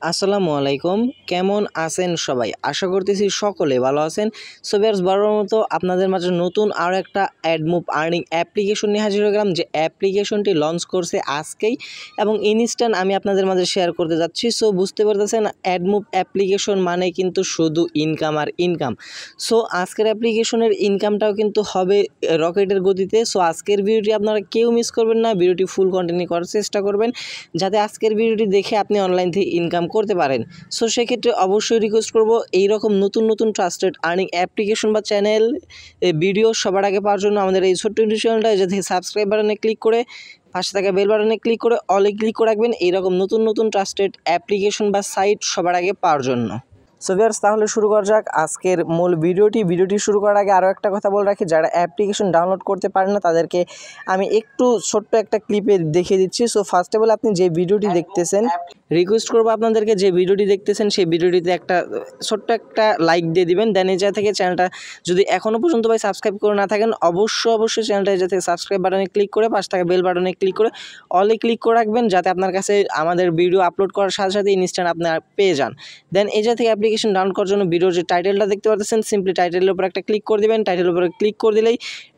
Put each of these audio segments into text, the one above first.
আসসালামু আলাইকুম। কেমন আছেন সবাই? আশা করতেছি সকলে ভালো আছেন। সো ভিউয়ার্স, বরাবরের মতো আপনাদের মাঝে নতুন আরও একটা অ্যাডমুভ আর্নিং অ্যাপ্লিকেশন নিয়ে হাজির হয়ে গেলাম, যে অ্যাপ্লিকেশনটি লঞ্চ করছে আজকেই এবং ইনস্ট্যান্ট আমি আপনাদের মাঝে শেয়ার করতে যাচ্ছি। সো বুঝতে পারতেছেন, অ্যাডমুভ অ্যাপ্লিকেশন মানে কিন্তু শুধু ইনকাম আর ইনকাম। সো আজকের অ্যাপ্লিকেশনের ইনকামটাও কিন্তু হবে রকেটের গতিতে। সো আজকের ভিডিওটি আপনারা কেউ মিস করবেন না, ভিডিওটি ফুল কন্টিনিউ করার চেষ্টা করবেন যাতে আজকের ভিডিওটি দেখে আপনি অনলাইন থেকে ইনকাম করতে পারেন। সো সেক্ষেত্রে অবশ্যই রিকোয়েস্ট করব, এইরকম নতুন নতুন ট্রাস্টেড আর্নিং অ্যাপ্লিকেশন বা চ্যানেল ভিডিও সবার আগে পাওয়ার জন্য আমাদের এই ছোট্ট ইউটিউব চ্যানেলটা যাতে সাবস্ক্রাইব বাটনে ক্লিক করে পাশে থাকা বেল বাটনে ক্লিক করে অলে ক্লিক করে রাখবেন, এইরকম নতুন নতুন ট্রাস্টেড অ্যাপ্লিকেশন বা সাইট সবার আগে পাওয়ার জন্য। সো ভিউয়ার্স, তাহলে শুরু করা যাক আজকের মূল ভিডিওটি শুরু করার আগে আরও একটা কথা বলে রাখি, যারা অ্যাপ্লিকেশন ডাউনলোড করতে পারেন না তাদেরকে আমি একটু ছোট্ট একটা ক্লিপে দেখিয়ে দিচ্ছি। সো ফার্স্ট অফ অল, আপনি যে ভিডিওটি দেখতেছেন, রিকোয়েস্ট করবো আপনাদেরকে, যে ভিডিওটি দেখতেছেন সেই ভিডিওটিতে একটা ছোট্ট একটা লাইক দিয়ে দিবেন। দেন এই জায়গা থেকে চ্যানেলটা যদি এখনও পর্যন্ত ভাই সাবস্ক্রাইব করে না থাকেন, অবশ্যই চ্যানেলটা এই জায়গা থেকে সাবস্ক্রাইব বাটনে ক্লিক করে পাশে থাকা বেল বাটনে ক্লিক করে অলে ক্লিক করে রাখবেন, যাতে আপনার কাছে আমাদের ভিডিও আপলোড করার সাথে সাথে ইনস্ট্যান্ট আপনারা পেয়ে যান। দেন এই জায়গা থেকে অ্যাপ্লিকেশন ডাউনলোড করার জন্য ভিডিওর যে টাইটেলটা দেখতে পাচ্ছেন, সিম্পলি টাইটেলের উপর একটা ক্লিক করে দেবেন। টাইটেলের উপরে ক্লিক করে দিলেই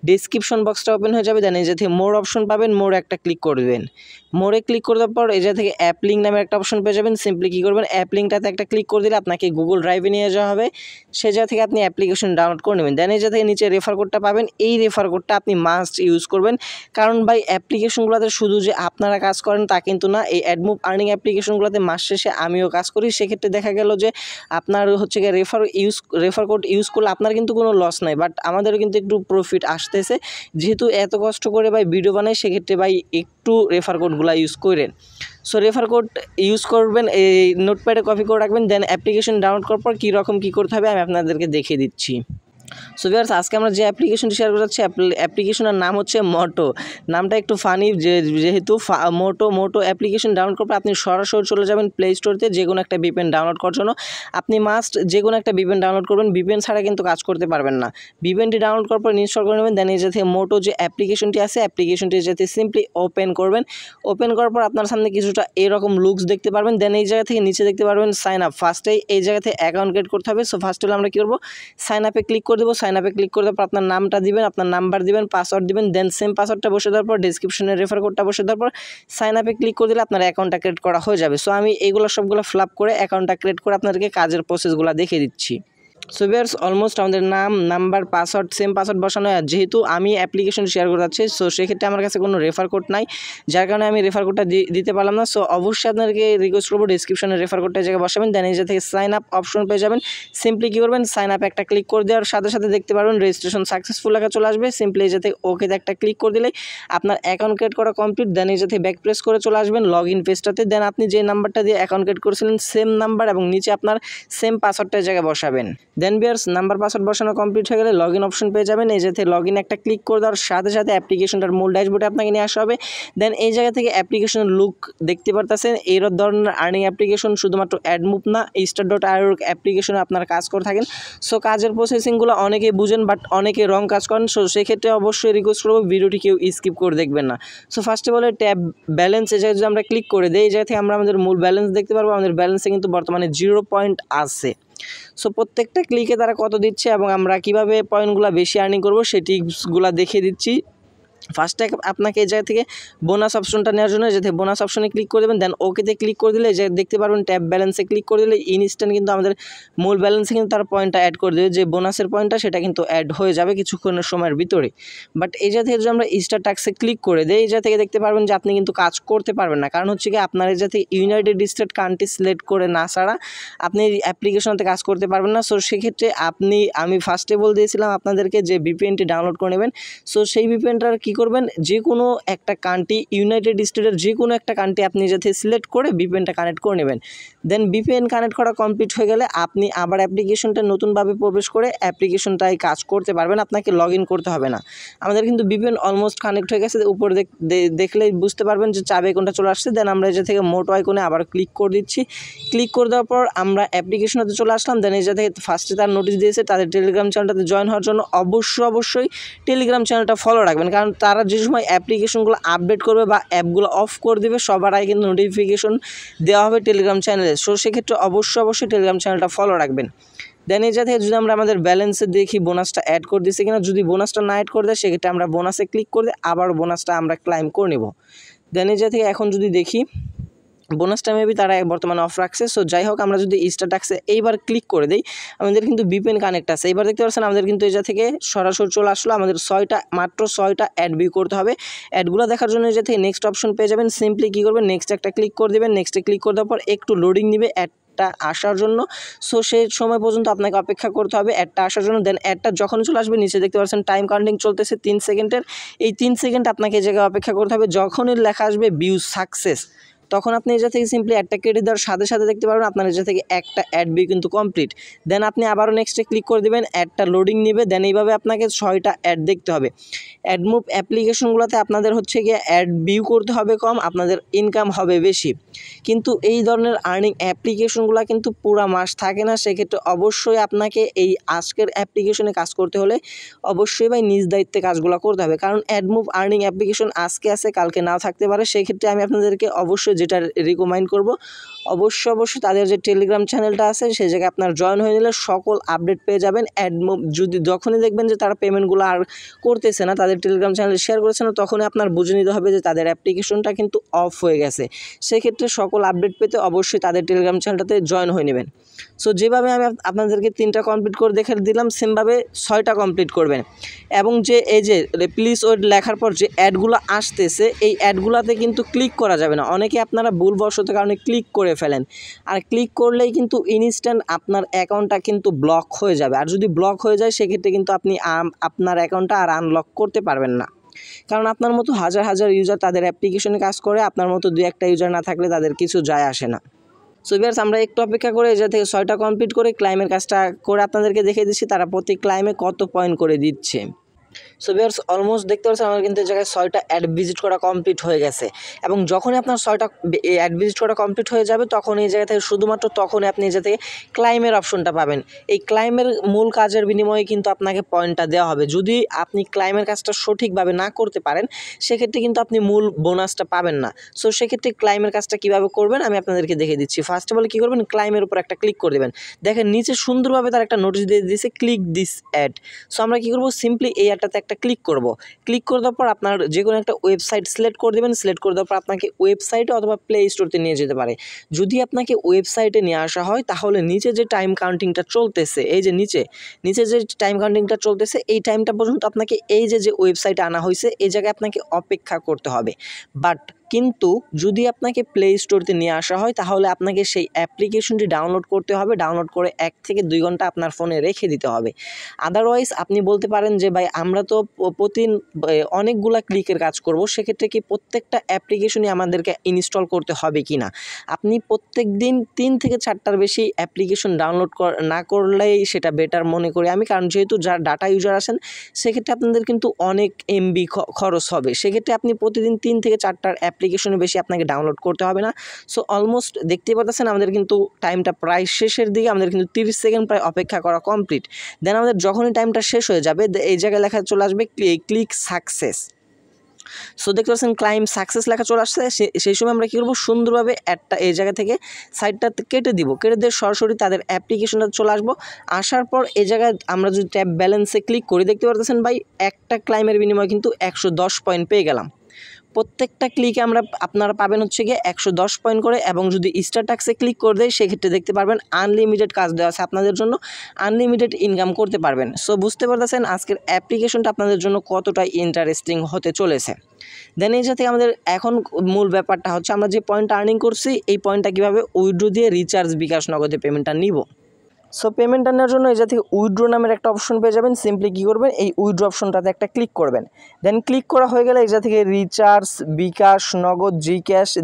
ডেসক্রিপশন বক্সটা ওপেন হয়ে যাবে। দেন এই জায়গা থেকে মোর অপশন পাবেন, মোর একটা ক্লিক করে দেবেন। মোরে ক্লিক করে দেওয়ার পর এই জায়গা থেকে অ্যাপ লিঙ্ক নামে একটা অপশন পেয়ে যাবেন। সিম্পলি কী করবেন, অ্যাপ লিঙ্কটাতে একটা ক্লিক করে দিলে আপনাকে গুগল ড্রাইভে নিয়ে যাওয়া হবে, সে জায়গা থেকে আপনি অ্যাপ্লিকেশন ডাউনলোড করে নেবেন। দেন এই জায়গা থেকে নিচে রেফার কোডটা পাবেন, এই রেফার কোডটা আপনি মাস্ট ইউজ করবেন, কারণ ভাই অ্যাপ্লিকেশনগুলোতে শুধু যে আপনারা কাজ করেন তা কিন্তু না, এই অ্যাডমুভ আর্নিং অ্যাপ্লিকেশনগুলোতে মাস শেষে আমিও কাজ করি। সেক্ষেত্রে দেখা গেল যে আপনার হচ্ছে গিয়ে রেফার কোড ইউজ করলে আপনার কিন্তু কোনো লস নাই, বাট আমাদেরও কিন্তু একটু প্রফিট আসতেছে, যেহেতু এত কষ্ট করে ভাই ভিডিও বানাই, সেক্ষেত্রে ভাই একটু রেফার কোডগুলো ইউজ করেন। সো রেফার কোড ইউজ করবেন, এই নোটপ্যাডে কপি করে রাখবেন। দেন অ্যাপ্লিকেশন ডাউনলোড করার পর কীরকম কী করতে হবে আমি আপনাদেরকে দেখিয়ে দিচ্ছি। সো ভিউয়ার্স, আজকে আমরা যে অ্যাপ্লিকেশনটি শেয়ার করতে যাচ্ছি, অ্যাপ্লিকেশনের নাম হচ্ছে মোটো। নামটা একটু ফানি, যেহেতু মোটো অ্যাপ্লিকেশন ডাউনলোড করার পর আপনি সরাসরি চলে যাবেন প্লে স্টোরতে যে কোনো একটা ভিপিএন ডাউনলোড করার জন্য। আপনি মাস্ট যে কোনো একটা ভিপিএন ডাউনলোড করবেন, ভিপিএন ছাড়া কিন্তু কাজ করতে পারবেন না। ভিপিএনটি ডাউনলোড করার পর ইনস্টল করে নেবেন। দেন এই যাতে মোটো যে অ্যাপ্লিকেশনটি আছে, অ্যাপ্লিকেশনটি যাতে সিম্পলি ওপেন করবেন। ওপেন করার পর আপনার সামনে কিছুটা এরকম লুকস দেখতে পারবেন। দেন এই জায়গা থেকে নিচে দেখতে পারবেন সাইন আপ। ফার্স্টেই এই জায়গা থেকে অ্যাকাউন্ট ক্রিয়েট করতে হবে। সো ফার্স্ট হলে আমরা কী করবো, সাইন আপে ক্লিক করে দেবো। সাইন আপে ক্লিক করে দেওয়ার পর আপনার নামটা দিবেন, আপনার নাম্বার দিবেন, পাসওয়ার্ড দিবেন। দেন সেম পাসওয়ার্ডটা বসে দেওয়ার পর ডেসক্রিপশনের রেফার কোডটা বসে দেওয়ার পর সাইন আপে ক্লিক করে দিলে আপনার অ্যাকাউন্টটা ক্রিয়েট করা হয়ে যাবে। সো আমি এইগুলো সবগুলো ফিল আপ করে অ্যাকাউন্টটা ক্রিয়েট করে আপনাদেরকে কাজের প্রসেসগুলো দেখিয়ে দিচ্ছি। সো ভিউয়ার্স, অলমোস্ট আমাদের নাম, নাম্বার, পাসওয়ার্ড, সেম পাসওয়ার্ড বসানো। যেহেতু আমি অ্যাপ্লিকেশন শেয়ার করে যাচ্ছি, সো সেক্ষেত্রে আমার কাছে কোনো রেফার কোড নাই, যার কারণে আমি রেফার কোডটা দিতে পারলাম না। সো অবশ্যই আপনাদেরকে রিকোয়েস্ট করবো ডেসক্রিপশনে রেফার কোডটা জায়গায় বসাবেন। দেন এই থেকে সাইন আপ অপশন পেয়ে যাবেন। সিম্পলি কী করবেন, সাইন আপে একটা ক্লিক করে দেওয়ার সাথে সাথে দেখতে পারবেন রেজিস্ট্রেশন সাকসেসফুল লেখা চলে আসবে। সিম্পলি এই থেকে ওকেতে একটা ক্লিক করে দিলেই আপনার অ্যাকাউন্ট ক্রিয়েট করা কমপ্লিট। দেন এই থেকে ব্যাক প্রেস করে চলে আসবেন লগ ইন পেজটাতে। দেন আপনি যে নাম্বারটা দিয়ে অ্যাকাউন্ট ক্রিয়েট করেছিলেন সেম নাম্বার এবং নিচে আপনার সেম পাসওয়ার্ডটা জায়গায় বসাবেন। দেন ভিউয়ার্স, নাম্বার পাসওয়ার্ড বসানো কমপ্লিট হয়ে গেলে লগ ইন অপশন পেয়ে যাবেন। এই যে লগ ইন একটা ক্লিক করে দেওয়ার সাথে সাথে অ্যাপ্লিকেশনটার মূল ড্যাশবোর্ডে আপনাকে নিয়ে আসা হবে। দেন এই জায়গা থেকে অ্যাপ্লিকেশনের লুক দেখতে পারতেছেন। এই ধরনের আর্নিং অ্যাপ্লিকেশন শুধুমাত্র অ্যাডমুভ না, স্টার.io অ্যাপ্লিকেশনে আপনারা কাজ করে থাকেন। সো কাজের প্রসেসিংগুলো অনেকেই বুঝেন, বাট অনেকে রং কাজ করেন। সো সেক্ষেত্রে অবশ্যই রিকোয়েস্ট করবো ভিডিওটি কেউ স্কিপ করে দেখবেন না। সো ফার্স্টে বলে ট্যাব ব্যালেন্স, এই জায়গায় যদি আমরা ক্লিক করে দিই, এই জায়গা থেকে আমরা আমাদের মূল ব্যালেন্স দেখতে পারবো। আমাদের ব্যালেন্সে কিন্তু বর্তমানে 0 পয়েন্ট আছে। সো প্রত্যেকটা ক্লিকে তারা কত দিচ্ছে এবং আমরা কিভাবে পয়েন্টগুলো বেশি আর্নিং করবো সেই টিপসগুলো দেখিয়ে দিচ্ছি। ফার্স্টে আপনাকে এই জায়গা থেকে বোনাস অপশনটা নেওয়ার জন্য যাতে বোনাস অপশনে ক্লিক করে দেবেন। দেন ওকেতে ক্লিক করে দিলে যে দেখতে পারবেন ট্যাব ব্যালেন্সে ক্লিক করে দিলে ইনস্ট্যান্ট কিন্তু আমাদের মূল ব্যালেন্সে কিন্তু তার পয়েন্টটা অ্যাড করে দেবে, যে বোনাসের পয়েন্টটা সেটা কিন্তু অ্যাড হয়ে যাবে কিছুক্ষণের সময়ের ভিতরে। বাট এই জায়গা থেকে যদি আমরা স্টার টাস্কে ক্লিক করে দিই, এই জায়গা থেকে দেখতে পারবেন যে আপনি কিন্তু কাজ করতে পারবেন না, কারণ হচ্ছে কি আপনার এই জায়গা থেকে ইউনাইটেড স্টেট কান্ট্রি সিলেক্ট করে না ছাড়া আপনি অ্যাপ্লিকেশনতে কাজ করতে পারবেন না। সো সেক্ষেত্রে আমি ফার্স্টে বলে দিয়েছিলাম আপনাদেরকে যে ভিপিএনটি ডাউনলোড করে নেবেন। সো সেই ভিপিএনটার কী করবেন, যে কোনো একটা কান্ট্রি, ইউনাইটেড স্টেটের যে কোনো একটা কান্ট্রি আপনি যাতে সিলেক্ট করে ভিপিএনটা কানেক্ট করে নেবেন। দেন ভিপিএন কানেক্ট করা কমপ্লিট হয়ে গেলে আপনি আবার অ্যাপ্লিকেশনটা নতুনভাবে প্রবেশ করে অ্যাপ্লিকেশনটায় কাজ করতে পারবেন, আপনাকে লগ ইন করতে হবে না। আমাদের কিন্তু ভিপিএন অলমোস্ট কানেক্ট হয়ে গেছে, উপরে দেখলেই বুঝতে পারবেন যে চাবে কোনটা চলে আসছে। দেন আমরা এই থেকে মোটো আইকনে আবার ক্লিক করে দিচ্ছি। ক্লিক করে দেওয়ার পর আমরা অ্যাপ্লিকেশনতে চলে আসলাম। দেন এই থেকে ফার্স্টে তার নোটিশ দিয়েছে তাদের টেলিগ্রাম চ্যানেলটাতে জয়েন হওয়ার জন্য। অবশ্যই টেলিগ্রাম চ্যানেলটা ফলো রাখবেন, কারণ তারা যে সময় অ্যাপ্লিকেশনগুলো আপডেট করবে বা অ্যাপগুলো অফ করে দেবে সবার আগে কিন্তু নোটিফিকেশন দেওয়া হবে টেলিগ্রাম চ্যানেলে। সো সেক্ষেত্রে অবশ্যই টেলিগ্রাম চ্যানেলটা ফলো রাখবেন। দেন এই জায়গায় যদি আমরা আমাদের ব্যালেন্সে দেখি বোনাসটা অ্যাড করে দিচ্ছে কিনা, যদি বোনাসটা না অ্যাড করে দেয় সেক্ষেত্রে আমরা বোনাসে ক্লিক করে আবার বোনাসটা আমরা ক্লাইম করে নেব। দেন এই জায়গা থেকে এখন যদি দেখি বোনাসটা মেবি তারা বর্তমানে অফ রাখছে। সো যাই হোক, আমরা যদি স্টারটাক্সে এইবার ক্লিক করে দিই, আমাদের কিন্তু VPN কানেক্ট আছে। এইবার দেখতে পাচ্ছেন আমাদের কিন্তু এই জায়গা থেকে সরাসরি চলে আসলো। আমাদের মাত্র 6টা অ্যাড ভিউ করতে হবে। অ্যাডগুলো দেখার জন্য এই জায়গা থেকে নেক্সট অপশন পেয়ে যাবেন। সিম্পলি কী করবেন, নেক্সট একটা ক্লিক করে দেবেন। নেক্সটে ক্লিক করে দেওয়ার পর একটু লোডিং নেবে অ্যাডটা আসার জন্য। সো সেই সময় পর্যন্ত আপনাকে অপেক্ষা করতে হবে অ্যাডটা আসার জন্য। দেন অ্যাডটা যখন চলে আসবে নিচে দেখতে পাচ্ছেন টাইম কাউন্টিং চলতেছে 3 সেকেন্ডের। এই 3 সেকেন্ড আপনাকে এই জায়গায় অপেক্ষা করতে হবে। যখনই লেখা আসবে ভিউ সাকসেস, তখন আপনি এই জায়গা থেকে সিম্পলি অ্যাডটা কেটে দেওয়ার সাথে সাথে দেখতে পারবেন আপনার এই জায়গা থেকে একটা অ্যাড ভিউ কিন্তু কমপ্লিট। দেন আপনি আবারও নেক্সটে ক্লিক করে দেবেন, অ্যাডটা লোডিং নেবে। দেন এইভাবে আপনাকে 6টা অ্যাড দেখতে হবে। অ্যাডমুভ অ্যাপ্লিকেশনগুলোতে আপনাদের হচ্ছে গিয়ে অ্যাড ভিউ করতে হবে কম, আপনাদের ইনকাম হবে বেশি। কিন্তু এই ধরনের আর্নিং অ্যাপ্লিকেশনগুলো কিন্তু পুরা মাস থাকে না। সেক্ষেত্রে অবশ্যই আপনাকে এই আজকের অ্যাপ্লিকেশনে কাজ করতে হলে অবশ্যই ভাই নিজ দায়িত্বে কাজগুলো করতে হবে। কারণ অ্যাডমুভ আর্নিং অ্যাপ্লিকেশন আজকে আছে কালকে নাও থাকতে পারে। সেক্ষেত্রে আমি আপনাদেরকে অবশ্যই যেটা রিকমেন্ড করব, অবশ্যই তাদের যে টেলিগ্রাম চ্যানেলটা আছে সেই জায়গায় আপনার জয়েন হয়ে নিলে সকল আপডেট পেয়ে যাবেন। অ্যাডমুভ যদি যখনই দেখবেন যে তারা পেমেন্টগুলো আর করতেছে না, তাদের টেলিগ্রাম চ্যানেলে শেয়ার করেছে না, তখনই আপনার বুঝে নিতে হবে যে তাদের অ্যাপ্লিকেশনটা কিন্তু অফ হয়ে গেছে। সেক্ষেত্রে সকল আপডেট পেতে অবশ্যই তাদের টেলিগ্রাম চ্যানেলটাতে জয়েন হয়ে নেবেন। সো যেভাবে আমি আপনাদেরকে 3টা কমপ্লিট করে দেখে দিলাম, সেমভাবে 6টা কমপ্লিট করবেন। এবং যে এই যে প্লিজ ওয়েট লেখার পর যে অ্যাডগুলো আসতেছে, এই অ্যাডগুলোতে কিন্তু ক্লিক করা যাবে না। অনেকে আপনারা ভুলবশত কারণে ক্লিক করে ফেলেন, আর ক্লিক করলেই কিন্তু ইনস্ট্যান্ট আপনার অ্যাকাউন্টটা কিন্তু ব্লক হয়ে যাবে। আর যদি ব্লক হয়ে যায় সেক্ষেত্রে কিন্তু আপনি আপনার অ্যাকাউন্টটা আর আনলক করতে পারবেন না। কারণ আপনার মতো হাজার ইউজার তাদের অ্যাপ্লিকেশনে কাজ করে, আপনার মতো 2-1টা ইউজার না থাকলে তাদের কিছু যায় আসে না। সো ভিউয়ার্স, আমরা একটু অপেক্ষা করে এই জায়গা থেকে 6টা কমপ্লিট করে ক্লাইমের কাজটা করে আপনাদেরকে দেখিয়ে দিচ্ছি তারা প্রতি ক্লাইমে কত পয়েন্ট করে দিচ্ছে। সো ভিউয়ার্স, অলমোস্ট দেখতে পাচ্ছেন আমার কিন্তু এই জায়গায় 6টা অ্যাড ভিজিট করা কমপ্লিট হয়ে গেছে। এবং যখনই আপনার 6টা অ্যাড ভিজিট করা কমপ্লিট হয়ে যাবে, তখন এই জায়গা থেকে শুধুমাত্র তখনই আপনি এই জায়গা থেকে ক্লাইমের অপশনটা পাবেন। এই ক্লাইমের মূল কাজের বিনিময়ে কিন্তু আপনাকে পয়েন্টটা দেওয়া হবে। যদি আপনি ক্লাইমের কাজটা সঠিকভাবে না করতে পারেন সেক্ষেত্রে কিন্তু আপনি মূল বোনাসটা পাবেন না। সো সেক্ষেত্রে ক্লাইমের কাজটা কীভাবে করবেন আমি আপনাদেরকে দেখে দিচ্ছি। ফার্স্ট অফ অল কী করবেন, ক্লাইমের উপর একটা ক্লিক করে দেবেন। দেখেন নিচে সুন্দরভাবে তার একটা নোটিশ দিয়ে দিয়েছে ক্লিক দিস অ্যাড। সো আমরা কী করবো, সিম্পলি এই অ্যাডটাতে একটা ক্লিক করব। ক্লিক করে দেওয়ার পর আপনার যে কোনো একটা ওয়েবসাইট সিলেক্ট করে দেবেন। সিলেক্ট করে দেওয়ার পর আপনাকে ওয়েবসাইটে অথবা প্লে স্টোরতে নিয়ে যেতে পারে। যদি আপনাকে ওয়েবসাইটে নিয়ে আসা হয় তাহলে নিচে যে টাইম কাউন্টিংটা চলতেছে, এই যে নিচে যে টাইম কাউন্টিংটা চলতেছে, এই টাইমটা পর্যন্ত আপনাকে এই যে ওয়েবসাইটে আনা হয়েছে এই জায়গায় আপনাকে অপেক্ষা করতে হবে। বাট কিন্তু যদি আপনাকে প্লে স্টোরতে নিয়ে আসা হয় তাহলে আপনাকে সেই অ্যাপ্লিকেশনটি ডাউনলোড করতে হবে। ডাউনলোড করে 1 থেকে 2 ঘন্টা আপনার ফোনে রেখে দিতে হবে। আদারওয়াইজ আপনি বলতে পারেন যে ভাই আমরা তো প্রতিদিন অনেকগুলা ক্লিকের কাজ করব, সেক্ষেত্রে কি প্রত্যেকটা অ্যাপ্লিকেশনই আমাদেরকে ইনস্টল করতে হবে কি না? আপনি প্রত্যেক দিন 3 থেকে 4টার বেশি অ্যাপ্লিকেশন ডাউনলোড না করলেই সেটা বেটার মনে করি আমি। কারণ যেহেতু যারা ডাটা ইউজার আছেন সেক্ষেত্রে আপনাদের কিন্তু অনেক এমবি খরচ হবে। সেক্ষেত্রে আপনি প্রতিদিন 3 থেকে 4টার অ্যাপ্লিকেশনের বেশি আপনাকে ডাউনলোড করতে হবে না। সো অলমোস্ট দেখতেই পাচ্ছেন আমাদের কিন্তু টাইমটা প্রায় শেষের দিকে। আমাদের কিন্তু 30 সেকেন্ড প্রায় অপেক্ষা করা কমপ্লিট। দেন আমাদের যখনই টাইমটা শেষ হয়ে যাবে এই জায়গায় লেখা চলে আসবে ক্লিক সাকসেস। সো দেখতে পাচ্ছেন ক্লাইম সাকসেস লেখা চলে আসছে। সেই সময় আমরা কী করবো, সুন্দরভাবে একটা এই জায়গা থেকে সাইডটা কেটে দিব। কেটে দিয়ে সরাসরি তাদের অ্যাপ্লিকেশনটা চলে আসবো। আসার পর এই জায়গায় আমরা যদি ট্যাব ব্যালেন্সে ক্লিক করি দেখতে পাচ্ছেন ভাই একটা ক্লাইমের বিনিময়ে কিন্তু 110 পয়েন্ট পেয়ে গেলাম। প্রত্যেকটা ক্লিকে আপনারা পাবেন হচ্ছে গিয়ে 110 পয়েন্ট করে। এবং যদি স্টারটাক্সে ক্লিক করে দেয় সেক্ষেত্রে দেখতে পারবেন আনলিমিটেড কাজ দেওয়া আছে আপনাদের জন্য, আনলিমিটেড ইনকাম করতে পারবেন। সো বুঝতে পারতেছেন আজকের অ্যাপ্লিকেশনটা আপনাদের জন্য কতটা ইন্টারেস্টিং হতে চলেছে। দেন এই সাথে আমাদের এখন মূল ব্যাপারটা হচ্ছে আমরা যে পয়েন্ট আর্নিং করছি এই পয়েন্টটা কীভাবে উইথড্র দিয়ে রিচার্জ বিকাশ নগদে পেমেন্টটা নিব। সো পেমেন্টটা নেওয়ার জন্য এই জায়গা থেকে উইথড্র নামের একটা অপশন পেয়ে যাবেন। সিম্পলি কী করবেন, এই উইথড্র অপশনটাতে একটা ক্লিক করবেন। দেন ক্লিক করা হয়ে গেলে এই জায়গা থেকে রিচার্জ, বিকাশ, নগদ,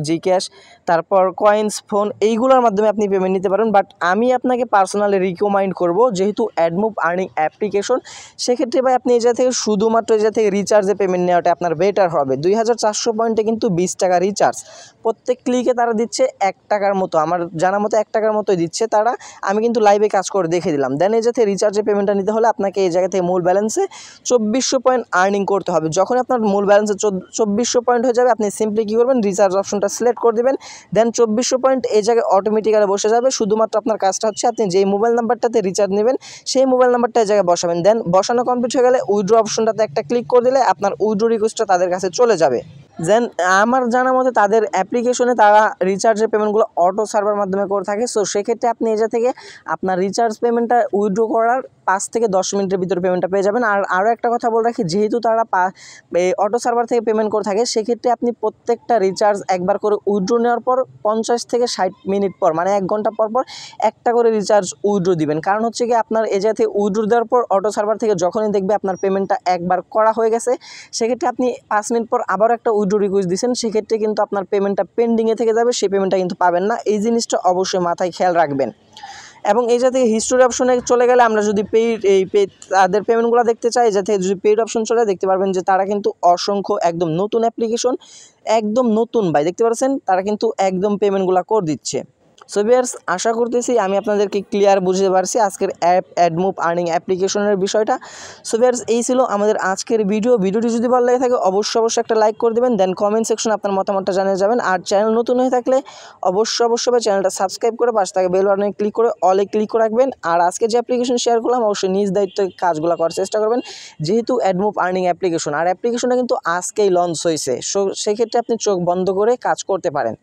জিক্যাশ, তারপর কয়েন্স, ফোন, এইগুলোর মাধ্যমে আপনি পেমেন্ট নিতে পারেন। বাট আমি আপনাকে পার্সোনালি রিকমেন্ড করব, যেহেতু অ্যাডমুভ আর্নিং অ্যাপ্লিকেশন, সেক্ষেত্রে ভাই আপনি এই জায়গা থেকে শুধুমাত্র এই জায়গা থেকে রিচার্জে পেমেন্ট নেওয়াটা আপনার বেটার হবে। 2400 পয়েন্টে কিন্তু 20 টাকা রিচার্জ। প্রত্যেক ক্লিকে তারা দিচ্ছে 1 টাকার মতো, আমার জানা মতো 1 টাকার মতোই দিচ্ছে তারা। আমি কিন্তু লাইভে কাজ করে দেখে দিলাম। দেন এই যাতে রিচার্জের পেমেন্টটা নিতে হলে আপনাকে এই জায়গা থেকে মূল ব্যালেন্সে 2400 পয়েন্ট আর্নিং করতে হবে। যখন আপনার মূল ব্যালেন্সে 2400 পয়েন্ট হয়ে যাবে, আপনি সিম্পলি কী করবেন, রিচার্জ অপশনটা সিলেক্ট করে দেবেন। দেন 2400 পয়েন্ট এই জায়গায় অটোমেটিক্যালি বসে যাবে। শুধুমাত্র আপনার কাজটা হচ্ছে আপনি যেই মোবাইল নাম্বারটাতে রিচার্জ নেবেন সেই মোবাইল নাম্বারটা এই জায়গায় বসাবেন। দেন বসানো কমপ্লিট হয়ে গেলে উইথড্র অপশনটাতে একটা ক্লিক করে দিলে আপনার উইথড্র রিকোয়েস্টটা তাদের কাছে চলে যাবে। দেন আমার জানা মতে তাদের অ্যাপ্লিকেশনে তারা রিচার্জের পেমেন্টগুলো অটো সার্ভার মাধ্যমে করে থাকে। সো সেক্ষেত্রে আপনি এই থেকে আপনার রিচার্জ পেমেন্টটা উইথড্র করার 5 থেকে 10 মিনিটের ভিতরে পেমেন্টটা পেয়ে যাবেন। আর আরও একটা কথা বলে রাখি, যেহেতু তারা অটো সার্ভার থেকে পেমেন্ট করে থাকে, সেক্ষেত্রে আপনি প্রত্যেকটা রিচার্জ একবার করে উইথড্র নেওয়ার পর 50 থেকে 60 মিনিট পর, মানে 1 ঘন্টা পর পর একটা করে রিচার্জ উইথড্র দিবেন। কারণ হচ্ছে কি, আপনার এই জায়গা থেকে উইথড্র দেওয়ার পর অটো সার্ভার থেকে যখনই দেখবে আপনার পেমেন্টটা একবার করা হয়ে গেছে, সেক্ষেত্রে আপনি 5 মিনিট পর আবার একটা উইথড্র রিকোয়েস্ট দিচ্ছেন, সেক্ষেত্রে কিন্তু আপনার পেমেন্টটা পেন্ডিংয়ে থেকে যাবে, সেই পেমেন্টটা কিন্তু পাবেন না। এই জিনিসটা অবশ্যই মাথায় খেয়াল রাখবেন। এবং এই জাতীয় হিস্টোরি অপশনে চলে গেলে আমরা যদি তাদের পেমেন্টগুলো দেখতে চাই, যাতে যদি পেইড অপশন চলে দেখতে পারবেন যে তারা কিন্তু অসংখ্য একদম নতুন অ্যাপ্লিকেশন, একদম নতুন ভাই, দেখতে পাচ্ছেন তারা কিন্তু একদম পেমেন্টগুলো করে দিচ্ছে। সো ভিউয়ার্স, আশা করতেছি আমি আপনাদেরকে ক্লিয়ার বুঝতে পারছি আজকের অ্যাডমুভ আর্নিং অ্যাপ্লিকেশনের বিষয়টা। সো ভিউয়ার্স, এই ছিল আমাদের আজকের ভিডিওটি যদি ভালো লাগে থাকে অবশ্যই একটা লাইক করে দেবেন। দেন কমেন্ট সেকশনে আপনার মতামতটা জানিয়ে যাবেন। আর চ্যানেল নতুন হয়ে থাকলে অবশ্যই চ্যানেলটা সাবস্ক্রাইব করে পাশে থাকা বেল বাটনে ক্লিক করে অলে ক্লিক করে রাখবেন। আর আজকে যে অ্যাপ্লিকেশন শেয়ার করলাম অবশ্যই নিজ দায়িত্বে কাজগুলো করার চেষ্টা করবেন, যেহেতু অ্যাডমুভ আর্নিং অ্যাপ্লিকেশন, আর অ্যাপ্লিকেশনটা কিন্তু আজকেই লঞ্চ হয়েছে। সো সেক্ষেত্রে আপনি চোখ বন্ধ করে কাজ করতে পারেন।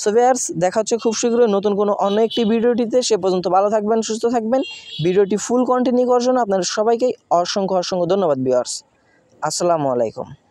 সো ভিউয়ার্স, দেখা হচ্ছে খুব শীঘ্রই নতুন কোনো অন্য একটি ভিডিওটিতে। সে পর্যন্ত ভালো থাকবেন, সুস্থ থাকবেন। ভিডিওটি ফুল কন্টিনিউ করার জন্য আপনাদের সবাইকে অসংখ্য ধন্যবাদ ভিউয়ার্স। আসসালামু আলাইকুম।